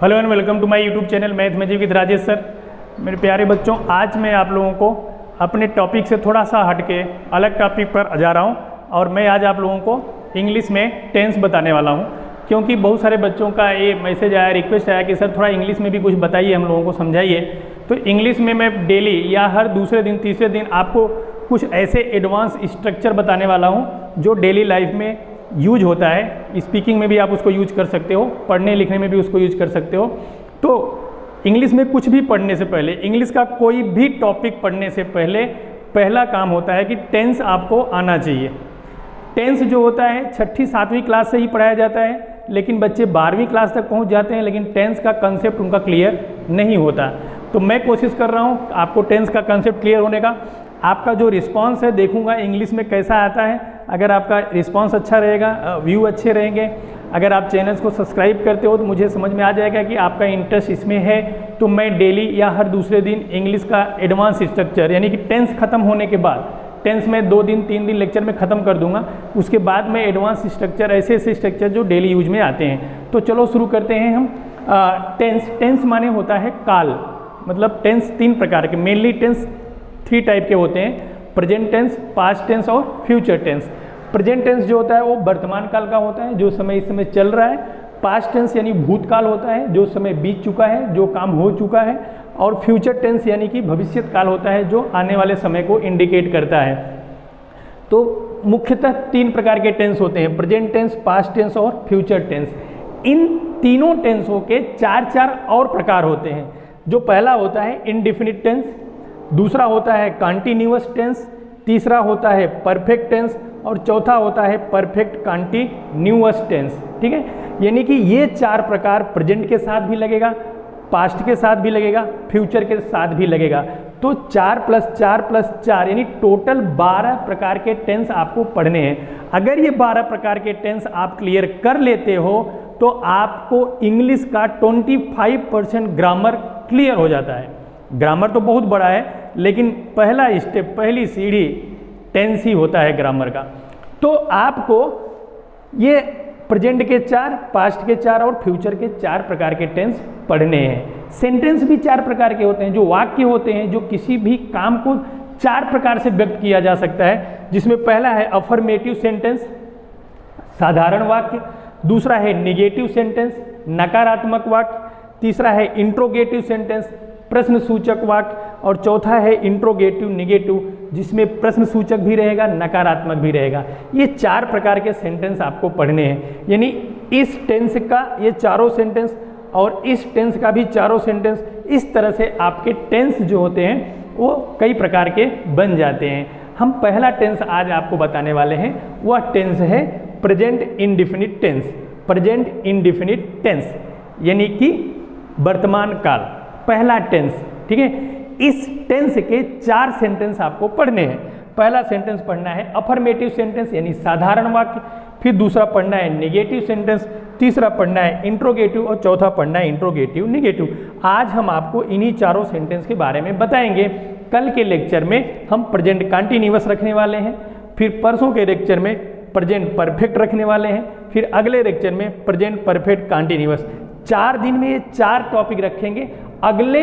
Hello and welcome to my YouTube channel math magic with Rajesh sir. मेरे प्यारे बच्चों, आज मैं आप लोगों को अपने टॉपिक से थोड़ा सा हटके अलग टॉपिक पर जा रहा हूं और मैं आज आप लोगों को इंग्लिश में टेंस बताने वाला हूं, क्योंकि बहुत सारे बच्चों का ये मैसेज आया, रिक्वेस्ट आया कि सर थोड़ा इंग्लिश में भी कुछ बताइए, हम लोगों को समझाइए। तो इंग्लिश में मैं डेली या हर दूसरे दिन तीसरे दिन आपको कुछ ऐसे एडवांस स्ट्रक्चर बताने वाला हूँ जो डेली लाइफ में यूज होता है। स्पीकिंग में भी आप उसको यूज कर सकते हो, पढ़ने लिखने में भी उसको यूज कर सकते हो। तो इंग्लिश में कुछ भी पढ़ने से पहले, इंग्लिश का कोई भी टॉपिक पढ़ने से पहले पहला काम होता है कि टेंस आपको आना चाहिए। टेंस जो होता है 6ठी 7वीं क्लास से ही पढ़ाया जाता है, लेकिन बच्चे 12वीं क्लास तक पहुंच जाते हैं, लेकिन टेंस का कंसेप्ट उनका क्लियर नहीं होता। तो मैं कोशिश कर रहा हूं आपको टेंस का कंसेप्ट क्लियर होने का। आपका जो रिस्पांस है देखूंगा इंग्लिश में कैसा आता है। अगर आपका रिस्पांस अच्छा रहेगा, व्यू अच्छे रहेंगे, अगर आप चैनल्स को सब्सक्राइब करते हो तो मुझे समझ में आ जाएगा कि आपका इंटरेस्ट इसमें है। तो मैं डेली या हर दूसरे दिन इंग्लिश का एडवांस स्ट्रक्चर, यानी कि टेंस खत्म होने के बाद, टेंस में 2 दिन 3 दिन लेक्चर में ख़त्म कर दूंगा, उसके बाद में एडवांस स्ट्रक्चर, ऐसे ऐसे स्ट्रक्चर जो डेली यूज में आते हैं। तो चलो शुरू करते हैं हम। टेंस माने होता है काल, मतलब टेंस 3 प्रकार के, मेनली टेंस 3 टाइप के होते हैं: प्रेजेंट टेंस, पास्ट टेंस और फ्यूचर टेंस। प्रेजेंट टेंस जो होता है वो वर्तमान काल का होता है, जो समय इस समय चल रहा है। पास्ट टेंस यानी भूतकाल होता है, जो समय बीत चुका है, जो काम हो चुका है। और फ्यूचर टेंस यानी कि भविष्यत काल होता है, जो आने वाले समय को इंडिकेट करता है। तो मुख्यतः 3 प्रकार के टेंस होते हैं: प्रेजेंट टेंस, पास्ट टेंस और फ्यूचर टेंस। इन तीनों टेंसों के 4 और प्रकार होते हैं। जो पहला होता है इंडेफिनिट टेंस, दूसरा होता है कॉन्टिन्यूअस टेंस, तीसरा होता है परफेक्ट टेंस और चौथा होता है परफेक्ट कॉन्टिन्यूअस टेंस। ठीक है, यानी कि ये 4 प्रकार प्रेजेंट के साथ भी लगेगा, पास्ट के साथ भी लगेगा, फ्यूचर के साथ भी लगेगा। तो 4 + 4 + 4 यानी टोटल 12 प्रकार के टेंस आपको पढ़ने हैं। अगर ये 12 प्रकार के टेंस आप क्लियर कर लेते हो तो आपको इंग्लिश का 25% ग्रामर क्लियर हो जाता है। ग्रामर तो बहुत बड़ा है, लेकिन पहला स्टेप, पहली सीढ़ी टेंस ही होता है ग्रामर का। तो आपको ये प्रेजेंट के 4, पास्ट के 4 और फ्यूचर के 4 प्रकार के टेंस पढ़ने हैं। सेंटेंस भी 4 प्रकार के होते हैं, जो वाक्य होते हैं, जो किसी भी काम को 4 प्रकार से व्यक्त किया जा सकता है, जिसमें पहला है अफर्मेटिव सेंटेंस, साधारण वाक्य, दूसरा है निगेटिव सेंटेंस, नकारात्मक वाक्य, तीसरा है इंट्रोगेटिव सेंटेंस, प्रश्न सूचक वाक्य, और चौथा है इंट्रोगेटिव निगेटिव, जिसमें प्रश्न सूचक भी रहेगा, नकारात्मक भी रहेगा। ये 4 प्रकार के सेंटेंस आपको पढ़ने हैं। यानी इस टेंस का ये चारों सेंटेंस और इस टेंस का भी चारों सेंटेंस, इस तरह से आपके टेंस जो होते हैं वो कई प्रकार के बन जाते हैं। हम पहला टेंस आज आपको बताने वाले हैं, वह टेंस है present indefinite tense. Present indefinite tense यानी कि वर्तमान काल, पहला टेंस। ठीक है, इस टेंस के 4 सेंटेंस आपको पढ़ने हैं। पहला सेंटेंस पढ़ना है अफर्मेटिव सेंटेंस यानी साधारण वाक्य, फिर दूसरा पढ़ना है नेगेटिव सेंटेंस, तीसरा पढ़ना है इंट्रोगेटिव और चौथा पढ़ना है इंट्रोगेटिव निगेटिव। आज हम आपको इन्हीं चारों सेंटेंस के बारे में बताएंगे। कल के लेक्चर में हम प्रेजेंट कॉन्टिन्यूअस रखने वाले हैं, फिर परसों के लेक्चर में प्रेजेंट परफेक्ट रखने वाले हैं, फिर अगले लेक्चर में प्रेजेंट परफेक्ट कॉन्टिन्यूअस। 4 दिन में ये 4 टॉपिक रखेंगे। अगले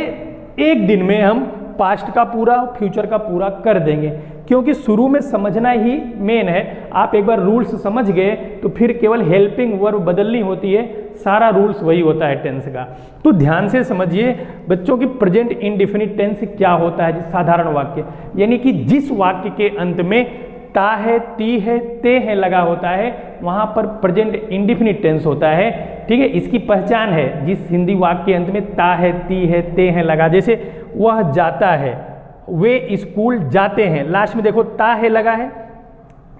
1 दिन में हम पास्ट का पूरा, फ्यूचर का पूरा कर देंगे, क्योंकि शुरू में समझना ही मेन है। आप एक बार रूल्स समझ गए तो फिर केवल हेल्पिंग वर्ब बदलनी होती है, सारा रूल्स वही होता है टेंस का। तो ध्यान से समझिए बच्चों की प्रेजेंट इंडेफिनिट टेंस क्या होता है। साधारण वाक्य यानी कि जिस वाक्य के अंत में ता है, ती है, ते है लगा होता है, वहां पर प्रेजेंट इंडेफिनिट टेंस होता है। ठीक है, इसकी पहचान है, जिस हिंदी वाक्य के अंत में ता है, ती है, ते है लगा, जैसे वह जाता है, वे स्कूल जाते हैं, लास्ट में देखो ता है लगा है,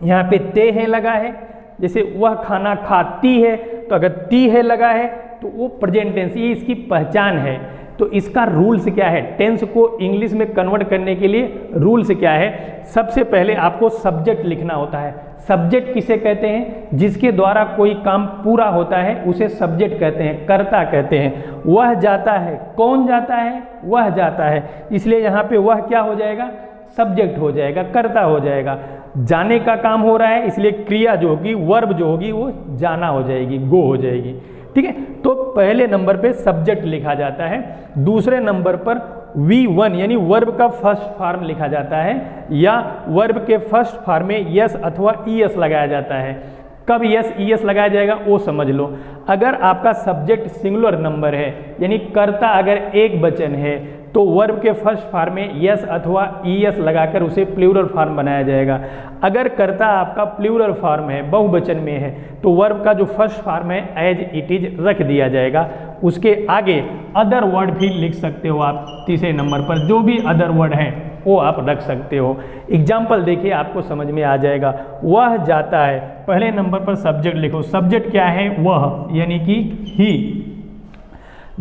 यहाँ पे ते है लगा है। जैसे वह खाना खाती है, तो अगर ती है लगा है तो वो प्रेजेंट टेंस, ये इसकी पहचान है। तो इसका रूल्स क्या है, टेंस को इंग्लिश में कन्वर्ट करने के लिए रूल्स क्या है? सबसे पहले आपको सब्जेक्ट लिखना होता है। सब्जेक्ट किसे कहते हैं? जिसके द्वारा कोई काम पूरा होता है उसे सब्जेक्ट कहते हैं, कर्ता कहते हैं। वह जाता है, कौन जाता है? वह जाता है, इसलिए यहाँ पे वह क्या हो जाएगा? सब्जेक्ट हो जाएगा, कर्ता हो जाएगा। जाने का काम हो रहा है, इसलिए क्रिया जो होगी, वर्ब जो होगी वो जाना हो जाएगी, गो हो जाएगी। ठीक है। तो पहले नंबर पे सब्जेक्ट लिखा जाता है, दूसरे नंबर पर V1 यानी वर्ब का फर्स्ट फॉर्म लिखा जाता है, या वर्ब के फर्स्ट फॉर्म में यस अथवा ईएस लगाया जाता है। कब यस ईएस लगाया जाएगा वो समझ लो। अगर आपका सब्जेक्ट सिंगुलर नंबर है यानी कर्ता अगर एक वचन है तो वर्ब के फर्स्ट फॉर्म में यस अथवा ईएस लगाकर उसे प्लूरल फॉर्म बनाया जाएगा। अगर कर्ता आपका प्लूरल फॉर्म है, बहुवचन में है, तो वर्ब का जो फर्स्ट फॉर्म है एज इट इज रख दिया जाएगा। उसके आगे अदर वर्ड भी लिख सकते हो आप, तीसरे नंबर पर जो भी अदर वर्ड है वो आप रख सकते हो। एग्जाम्पल देखिए आपको समझ में आ जाएगा। वह जाता है, पहले नंबर पर सब्जेक्ट लिखो। सब्जेक्ट क्या है? वह, यानी कि ही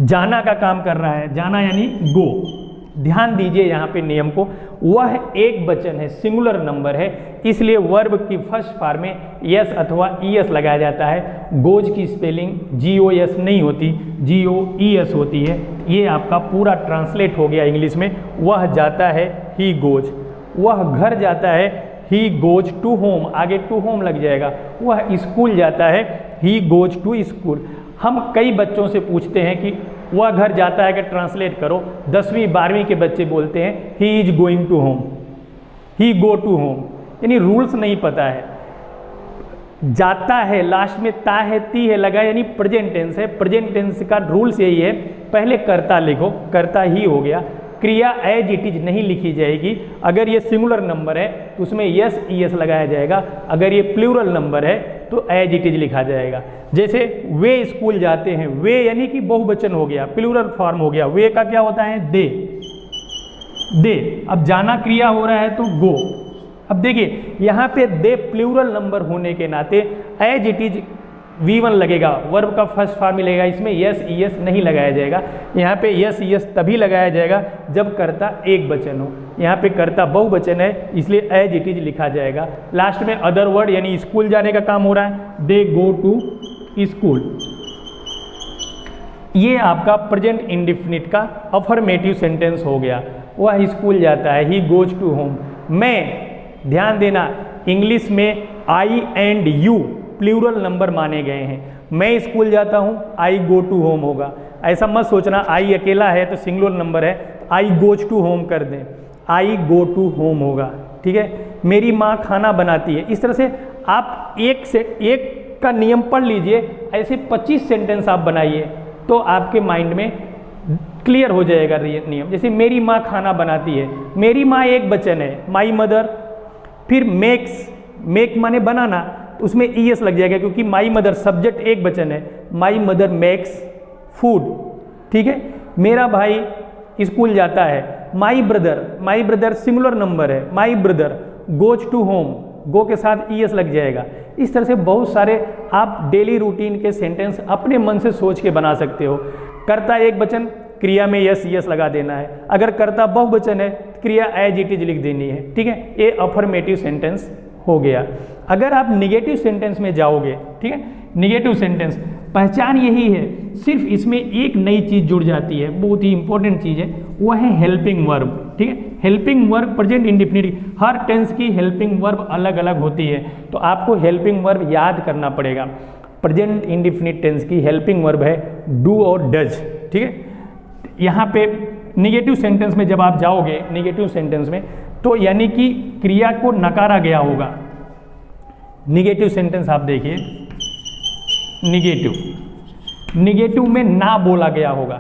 जाना का काम कर रहा है, जाना यानी गो। ध्यान दीजिए यहाँ पे नियम को, वह एक वचन है, सिंगुलर नंबर है, इसलिए वर्ब की फर्स्ट फॉर्म में यस अथवा ईएस लगाया जाता है। गोज की स्पेलिंग GOS नहीं होती, GOES होती है। ये आपका पूरा ट्रांसलेट हो गया इंग्लिश में। वह जाता है, ही गोज। वह घर जाता है, ही गोज टू होम, आगे टू होम लग जाएगा। वह स्कूल जाता है, ही गोज टू स्कूल। हम कई बच्चों से पूछते हैं कि वह घर जाता है कि ट्रांसलेट करो। 10वीं 12वीं के बच्चे बोलते हैं he is going to home, he go to home, यानी रूल्स नहीं पता है। जाता है लास्ट में ता है ती है लगा, यानी प्रेजेंट टेंस है। प्रेजेंट टेंस का रूल्स यही है, पहले कर्ता लिखो, कर्ता ही हो गया। क्रिया एज इट इज नहीं लिखी जाएगी। अगर ये सिंगुलर नंबर है तो उसमें यस ईएस लगाया जाएगा, अगर ये प्लूरल नंबर है तो एज इट इज लिखा जाएगा। जैसे वे स्कूल जाते हैं, वे यानी कि बहुवचन हो गया, प्लूरल फॉर्म हो गया। वे का क्या होता है? दे, दे। अब जाना क्रिया हो रहा है तो गो। अब देखिए यहाँ पे दे प्लूरल नंबर होने के नाते एज इट इज V1 लगेगा, वर्ब का फर्स्ट फॉर्म मिलेगा, इसमें यस ईएस नहीं लगाया जाएगा। यहाँ पे यस ईएस तभी लगाया जाएगा जब कर्ता एक वचन हो। यहाँ पे कर्ता बहुवचन है इसलिए एज इट इज लिखा जाएगा। लास्ट में अदर वर्ड यानी स्कूल जाने का काम हो रहा है, दे गो टू स्कूल। ये आपका प्रेजेंट इंडेफिनिट का अफर्मेटिव सेंटेंस हो गया। वह स्कूल जाता है, ही गोज टू होम। मैं, ध्यान देना इंग्लिश में आई एंड यू प्लूरल नंबर माने गए हैं। मैं स्कूल जाता हूँ, आई गो टू होम होगा। ऐसा मत सोचना आई अकेला है तो सिंगुलर नंबर है, आई गोज टू होम कर दें, आई गो टू होम होगा। ठीक है। मेरी माँ खाना बनाती है। इस तरह से आप एक से एक का नियम पढ़ लीजिए, ऐसे 25 सेंटेंस आप बनाइए तो आपके माइंड में क्लियर हो जाएगा नियम। जैसे मेरी माँ खाना बनाती है, मेरी माँ एक वचन है, माई मदर। फिर मेक्स, मेक माने बनाना, उसमें ईएस लग जाएगा क्योंकि माई मदर सब्जेक्ट एक वचन है, माई मदर मेक्स फूड। ठीक है। मेरा भाई स्कूल जाता है, माई ब्रदर सिंगुलर नंबर है, my brother goes to home, go के साथ ईएस लग जाएगा। इस तरह से बहुत सारे आप डेली रूटीन के सेंटेंस अपने मन से सोच के बना सकते हो। कर्ता एक वचन, क्रिया में यस ईएस लगा देना है। अगर कर्ता बहुवचन है क्रिया एज इट इज लिख देनी है। ठीक है। ये अफर्मेटिव सेंटेंस हो गया। अगर आप निगेटिव सेंटेंस में जाओगे, ठीक है, निगेटिव सेंटेंस पहचान यही है, सिर्फ इसमें एक नई चीज जुड़ जाती है, बहुत ही इंपॉर्टेंट चीज है, वह है हेल्पिंग वर्ब। ठीक है। हेल्पिंग वर्ब प्रेजेंट इंडेफिनिट, हर टेंस की हेल्पिंग वर्ब अलग अलग होती है, तो आपको हेल्पिंग वर्ब याद करना पड़ेगा। प्रेजेंट इंडेफिनिट टेंस की हेल्पिंग वर्ब है डू और डज। ठीक है। यहाँ पे निगेटिव सेंटेंस में जब आप जाओगे, निगेटिव सेंटेंस में, तो यानी कि क्रिया को नकारा गया होगा। निगेटिव सेंटेंस आप देखिए, निगेटिव में ना बोला गया होगा।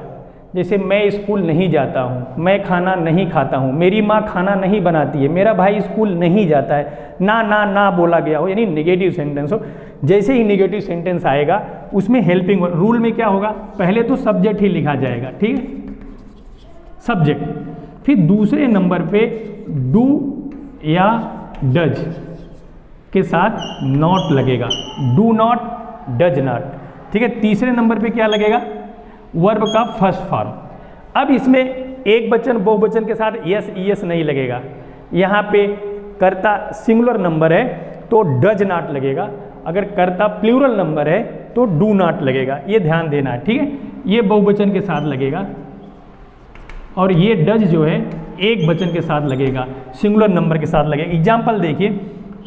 जैसे मैं स्कूल नहीं जाता हूँ, मैं खाना नहीं खाता हूँ, मेरी माँ खाना नहीं बनाती है, मेरा भाई स्कूल नहीं जाता है, ना बोला गया हो, यानी निगेटिव सेंटेंस हो। जैसे ही निगेटिव सेंटेंस आएगा उसमें हेल्पिंग रूल में क्या होगा, पहले तो सब्जेक्ट ही लिखा जाएगा। ठीक है, सब्जेक्ट, फिर दूसरे नंबर पे डू या डज के साथ नॉट लगेगा, डू नॉट, डज नॉट। ठीक है। तीसरे नंबर पे क्या लगेगा, वर्ब का फर्स्ट फॉर्म। अब इसमें एक वचन बहुवचन के साथ यस ईएस नहीं लगेगा। यहाँ पे कर्ता सिंगुलर नंबर है तो डज नॉट लगेगा, अगर कर्ता प्लूरल नंबर है तो डू नॉट लगेगा। ये ध्यान देना है। ठीक है। ये बहुवचन के साथ लगेगा और ये डज जो है एक वचन के साथ लगेगा, सिंगुलर नंबर के साथ लगेगा। एग्जाम्पल देखिए,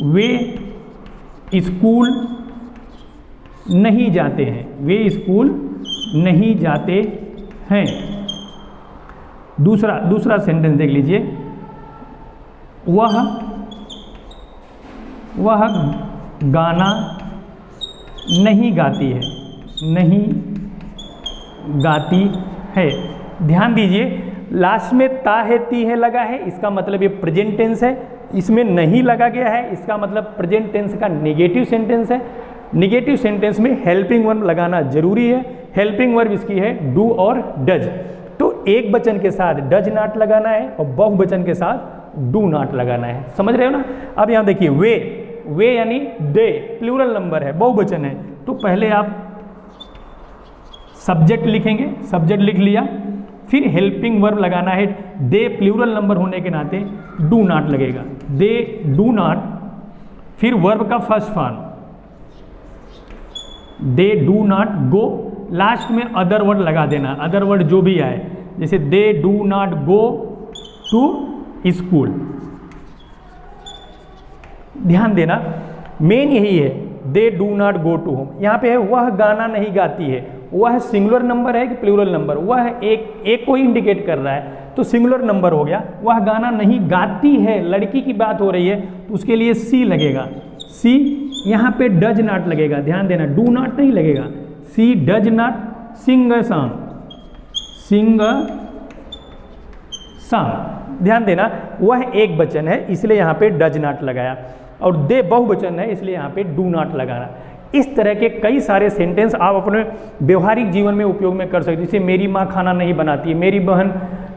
वे स्कूल नहीं जाते हैं, वे स्कूल नहीं जाते हैं। दूसरा सेंटेंस देख लीजिए, वह गाना नहीं गाती है, नहीं गाती है। ध्यान दीजिए, लास्ट में ता है ती है लगा है, इसका मतलब ये प्रेजेंट टेंस है। इसमें नहीं लगा गया है, इसका मतलब प्रेजेंट टेंस का नेगेटिव सेंटेंस है। नेगेटिव सेंटेंस में हेल्पिंग वर्ब लगाना जरूरी है। हेल्पिंग वर्ब इसकी है डू और डज। तो एक वचन के साथ डज नॉट लगाना है और बहुवचन के साथ डू नॉट लगाना है। समझ रहे हो ना? अब यहाँ देखिए, वे यानी दे प्लूरल नंबर है, बहुवचन है। तो पहले आप सब्जेक्ट लिखेंगे, सब्जेक्ट लिख लिया, फिर हेल्पिंग वर्ब लगाना है। दे प्लूरल नंबर होने के नाते डू नॉट लगेगा, दे डू नॉट। फिर वर्ब का first form, they do not go. Last में अदर वर्ड लगा देना, अदर वर्ड जो भी आए, जैसे they do not go to school. ध्यान देना, मेन यही है, they do not go to home. यहाँ पे है वह गाना नहीं गाती है। वह सिंगुलर नंबर है कि प्लूरल नंबर? वह एक को ही इंडिकेट कर रहा है, तो सिंगुलर नंबर हो गया। वह गाना नहीं गाती है, लड़की की बात हो रही है, तो उसके लिए सी लगेगा। सी यहाँ पे डज नॉट लगेगा, ध्यान देना, डू नॉट नहीं लगेगा। She does not sing a song, sing a song. ध्यान देना, वह एक वचन है इसलिए यहाँ पे डज नॉट लगाया, और दे बहुवचन है इसलिए यहाँ पे डू नॉट लगाना। इस तरह के कई सारे सेंटेंस आप अपने व्यवहारिक जीवन में उपयोग में कर सकते हैं। जैसे मेरी माँ खाना नहीं बनाती है, मेरी बहन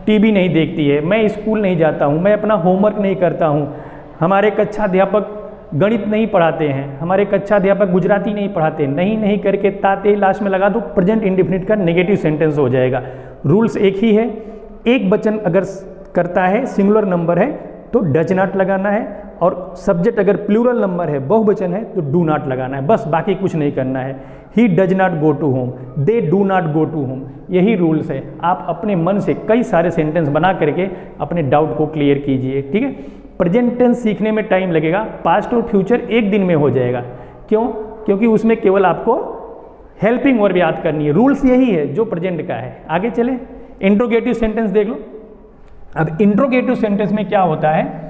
टीवी नहीं देखती है, मैं स्कूल नहीं जाता हूँ, मैं अपना होमवर्क नहीं करता हूँ, हमारे कक्षा अध्यापक गणित नहीं पढ़ाते हैं, हमारे कक्षा अध्यापक गुजराती नहीं पढ़ाते। नहीं करके ताते लास्ट में लगा दो, प्रेजेंट इंडेफिनिट का नेगेटिव सेंटेंस हो जाएगा। रूल्स एक ही है, एक वचन अगर करता है, सिंगुलर नंबर है तो डज नॉट लगाना है, और सब्जेक्ट अगर प्लूरल नंबर है, बहुवचन है, तो डू नॉट लगाना है। बस बाकी कुछ नहीं करना है। He does not go to home, they do not go to home, यही रूल्स है। आप अपने मन से कई सारे सेंटेंस बना करके अपने डाउट को क्लियर कीजिए, ठीक है। प्रेजेंट टेंस सीखने में टाइम लगेगा, पास्ट और फ्यूचर एक दिन में हो जाएगा। क्यों? क्योंकि उसमें केवल आपको हेल्पिंग वर्ब याद करनी है। रूल्स यही है जो प्रेजेंट का है। आगे चले, इंट्रोगेटिव सेंटेंस देख लो। अब इंट्रोगेटिव सेंटेंस में क्या होता है,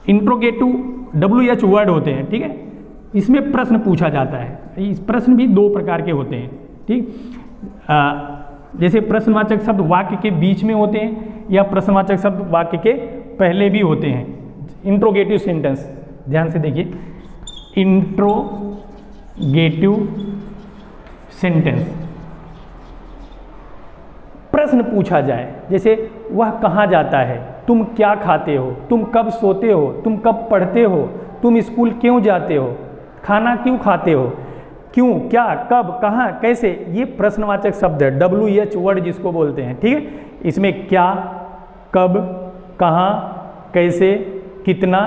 इंट्रोगेटिव WH वर्ड होते हैं, ठीक है। इसमें प्रश्न पूछा जाता है। इस प्रश्न भी दो प्रकार के होते हैं, ठीक। जैसे प्रश्नवाचक शब्द वाक्य के बीच में होते हैं, या प्रश्नवाचक शब्द वाक्य के पहले भी होते हैं। इंट्रोगेटिव सेंटेंस ध्यान से देखिए, इंट्रोगेटिव सेंटेंस, प्रश्न पूछा जाए। जैसे वह कहाँ जाता है, तुम क्या खाते हो, तुम कब सोते हो, तुम कब पढ़ते हो, तुम स्कूल क्यों जाते हो, खाना क्यों खाते हो, क्यों, क्या, कब, कहाँ, कैसे, ये प्रश्नवाचक शब्द है। WH वर्ड जिसको बोलते हैं, ठीक है। इसमें क्या, कब, कहाँ, कैसे, कितना,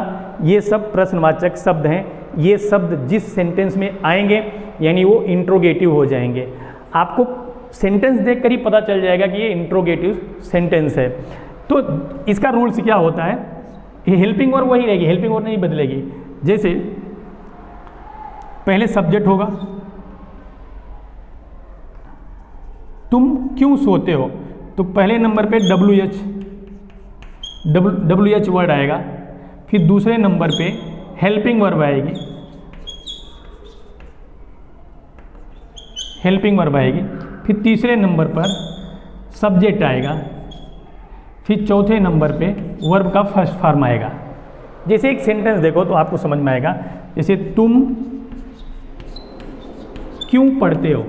ये सब प्रश्नवाचक शब्द हैं। ये शब्द जिस सेंटेंस में आएंगे यानी वो इंट्रोगेटिव हो जाएंगे। आपको सेंटेंस देखकर ही पता चल जाएगा कि ये इंट्रोगेटिव सेंटेंस है। तो इसका रूल्स क्या होता है, हेल्पिंग वर्ब वही रहेगी, हेल्पिंग वर्ब नहीं बदलेगी। जैसे पहले सब्जेक्ट होगा, तुम क्यों सोते हो, तो पहले नंबर पे WH वर्ड आएगा। फिर दूसरे नंबर पे हेल्पिंग वर्ब आएगी, हेल्पिंग वर्ब आएगी। फिर तीसरे नंबर पर सब्जेक्ट आएगा। फिर चौथे नंबर पे वर्ब का फर्स्ट फॉर्म आएगा। जैसे एक सेंटेंस देखो तो आपको समझ में आएगा। जैसे तुम क्यों पढ़ते हो,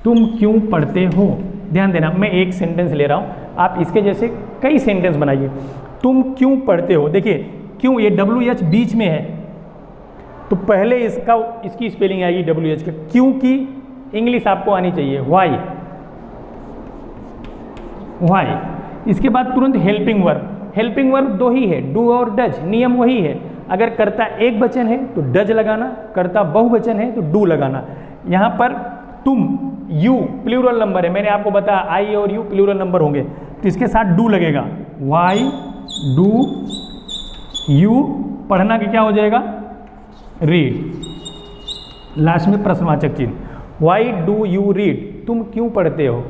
तुम क्यों पढ़ते हो। ध्यान देना, मैं एक सेंटेंस ले रहा हूँ, आप इसके जैसे कई सेंटेंस बनाइए। तुम क्यों पढ़ते हो, देखिए क्यों, ये WH बीच में है तो पहले इसकी स्पेलिंग आएगी WH के। क्यों की इंग्लिश आपको आनी चाहिए, वाई, वाई। इसके बाद तुरंत हेल्पिंग वर्ब। हेल्पिंग वर्ब दो ही है, डू और डज, नियम वही है। अगर कर्ता एक वचन है तो डज लगाना, कर्ता बहुवचन है तो डू लगाना। यहाँ पर तुम, यू प्लूरल नंबर है, मैंने आपको बताया आई और यू प्लूरल नंबर होंगे, तो इसके साथ डू लगेगा। वाई डू यू, पढ़ना कि क्या हो जाएगा, रीड। लास्ट में प्रश्नवाचक चिन्ह, वाई डू यू रीड, तुम क्यों पढ़ते हो।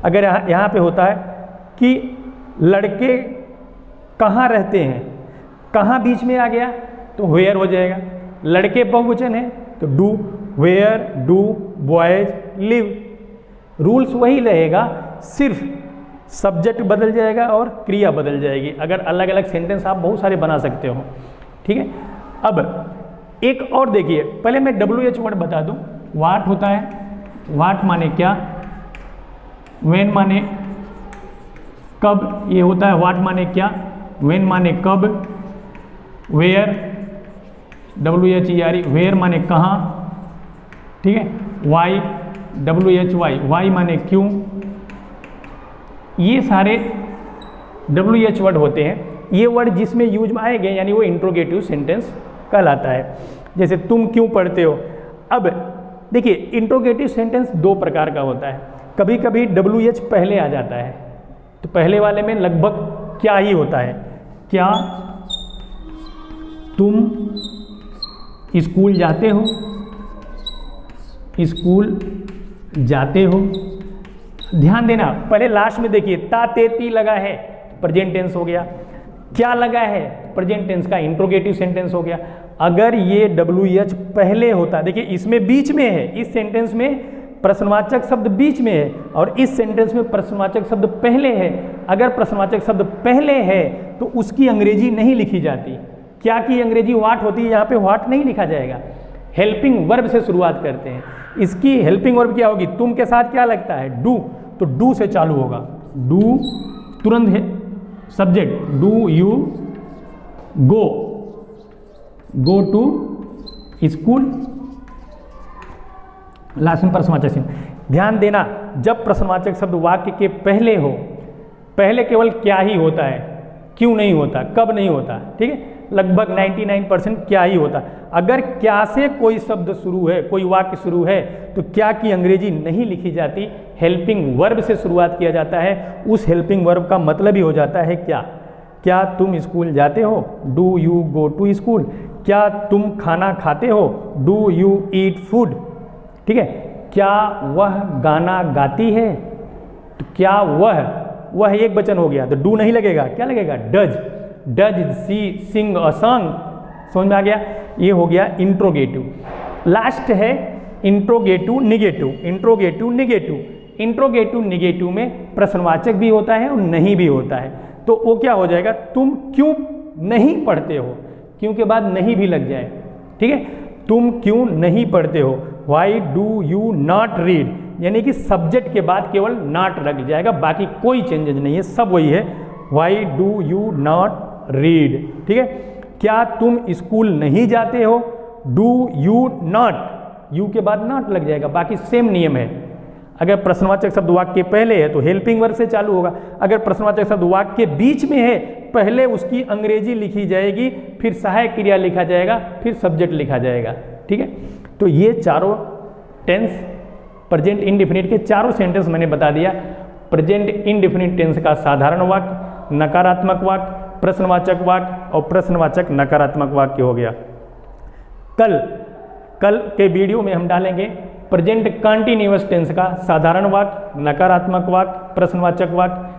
अगर यहाँ पे होता है कि लड़के कहाँ रहते हैं, कहाँ बीच में आ गया तो वेयर हो जाएगा। लड़के बहुवचन है तो do, where do boys live. Rules वही रहेगा, सिर्फ सब्जेक्ट बदल जाएगा और क्रिया बदल जाएगी। अगर अलग अलग सेंटेंस आप बहुत सारे बना सकते हो, ठीक है। अब एक और देखिए, पहले मैं WH वर्ड बता दूं। वाट होता है, वाट माने क्या, वेन माने कब, ये होता है वाट माने क्या, वेन माने कब, वेयर WHERE वेयर माने कहाँ, ठीक है। वाई WHY वाई माने क्यों। ये सारे WH वर्ड होते हैं। ये वर्ड जिसमें यूज में आएंगे यानी वो इंट्रोगेटिव सेंटेंस कहलाता है। जैसे तुम क्यों पढ़ते हो। अब देखिए इंट्रोगेटिव सेंटेंस दो प्रकार का होता है। कभी कभी WH पहले आ जाता है, तो पहले वाले में लगभग क्या ही होता है, क्या तुम स्कूल जाते हो, स्कूल जाते हो। ध्यान देना, पहले लास्ट में देखिए ता ते ती लगा है, प्रेजेंट टेंस हो गया। क्या लगा है, प्रेजेंट टेंस का इंट्रोगेटिव सेंटेंस हो गया। अगर ये WH पहले होता, देखिए इसमें बीच में है, इस सेंटेंस में प्रश्नवाचक शब्द बीच में है और इस सेंटेंस में प्रश्नवाचक शब्द पहले है। अगर प्रश्नवाचक शब्द पहले है तो उसकी अंग्रेजी नहीं लिखी जाती। क्या की अंग्रेजी वाट होती है, यहाँ पे वाट नहीं लिखा जाएगा। हेल्पिंग वर्ब से शुरुआत करते हैं। इसकी हेल्पिंग वर्ब क्या होगी, तुम के साथ क्या लगता है, डू, तो डू से चालू होगा। डू तुरंत है subject, do you go to school, last में प्रश्नवाचक चिन्ह। ध्यान देना, जब प्रश्नवाचक शब्द वाक्य के पहले हो, पहले केवल क्या ही होता है, क्यों नहीं होता, कब नहीं होता, ठीक है। लगभग 99% क्या ही होता। अगर क्या से कोई शब्द शुरू है, कोई वाक्य शुरू है, तो क्या की अंग्रेजी नहीं लिखी जाती, हेल्पिंग वर्ब से शुरुआत किया जाता है। उस हेल्पिंग वर्ब का मतलब ही हो जाता है क्या। क्या तुम स्कूल जाते हो, do you go to school. क्या तुम खाना खाते हो, डू यू ईट फूड, ठीक है। क्या वह गाना गाती है, तो क्या वह एक वचन हो गया, तो डू नहीं लगेगा, क्या लगेगा, does she Singh a song. समझ में आ गया, ये हो गया इंट्रोगेटिव। लास्ट है इंट्रोगेटिव निगेटिव। इंट्रोगेटिव निगेटिव में प्रश्नवाचक भी होता है और नहीं भी होता है। तो वो क्या हो जाएगा, तुम क्यों नहीं पढ़ते हो, क्यों के बाद नहीं भी लग जाए, ठीक है। तुम क्यों नहीं पढ़ते हो, why do you not read, यानी कि सब्जेक्ट के बाद केवल नॉट लग जाएगा, बाकी कोई चेंजेस नहीं है, सब वही है। Why do you not read, ठीक है। क्या तुम स्कूल नहीं जाते हो, डू यू नॉट, यू के बाद नॉट लग जाएगा, बाकी सेम नियम है। अगर प्रश्नवाचक शब्द वाक्य के पहले है तो हेल्पिंग वर्ब से चालू होगा। अगर प्रश्नवाचक शब्द वाक्य के बीच में है, पहले उसकी अंग्रेजी लिखी जाएगी, फिर सहायक क्रिया लिखा जाएगा, फिर सब्जेक्ट लिखा जाएगा, ठीक है। तो ये चारों टेंस प्रेजेंट इंडेफिनिट के चारों सेंटेंस मैंने बता दिया। प्रेजेंट इंडेफिनिट टेंस का साधारण वाक्य, नकारात्मक वाक्य, प्रश्नवाचक वाक्य और प्रश्नवाचक नकारात्मक वाक्य हो गया। कल के वीडियो में हम डालेंगे प्रेजेंट कंटीन्यूअस टेंस का साधारण वाक्य, नकारात्मक वाक्य, प्रश्नवाचक वाक्य।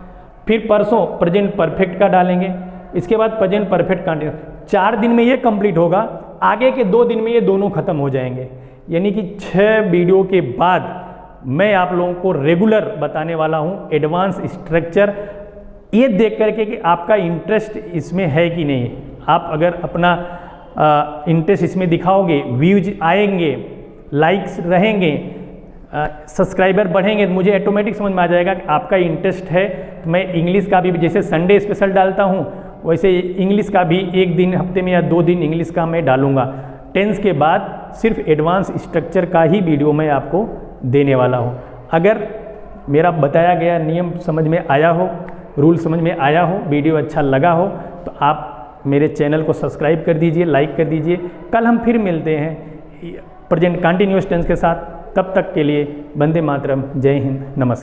फिर परसों प्रेजेंट परफेक्ट का डालेंगे, इसके बाद प्रेजेंट परफेक्ट कंटीन्यूअस। 4 दिन में ये कंप्लीट होगा, आगे के 2 दिन में ये दोनों खत्म हो जाएंगे। यानी कि 6 वीडियो के बाद मैं आप लोगों को रेगुलर बताने वाला हूँ एडवांस स्ट्रक्चर, ये देख करके कि आपका इंटरेस्ट इसमें है कि नहीं। आप अगर अपना इंटरेस्ट इसमें दिखाओगे, व्यूज आएंगे, लाइक्स रहेंगे, सब्सक्राइबर बढ़ेंगे, तो मुझे ऑटोमेटिक समझ में आ जाएगा कि आपका इंटरेस्ट है। तो मैं इंग्लिश का भी, जैसे संडे स्पेशल डालता हूँ, वैसे इंग्लिश का भी 1 दिन हफ्ते में या 2 दिन इंग्लिश का मैं डालूँगा। टेंस के बाद सिर्फ एडवांस स्ट्रक्चर का ही वीडियो मैं आपको देने वाला हूँ। अगर मेरा बताया गया नियम समझ में आया हो, रूल समझ में आया हो, वीडियो अच्छा लगा हो, तो आप मेरे चैनल को सब्सक्राइब कर दीजिए, लाइक कर दीजिए। कल हम फिर मिलते हैं प्रेजेंट कंटीन्यूअस टेंस के साथ। तब तक के लिए वंदे मातरम, जय हिंद, नमस्कार।